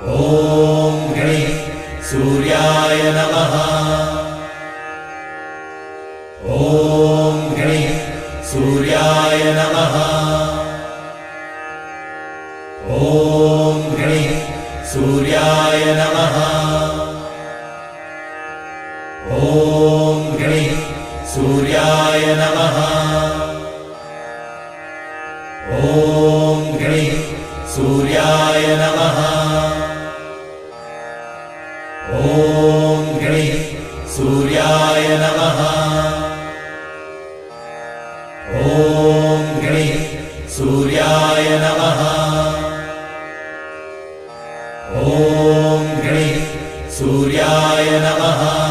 ॐ ह्रीं सूर्याय नमः। ॐ ह्रीं सूर्याय नमः। ॐ ह्रीं सूर्याय नमः। ॐ ह्रीं सूर्याय नमः। ॐ ह्रीं सूर्याय नमः। ॐ ह्रीं सूर्याय नमः। ॐ ह्रीं सूर्याय नमः। ॐ ह्रीं सूर्याय नमः।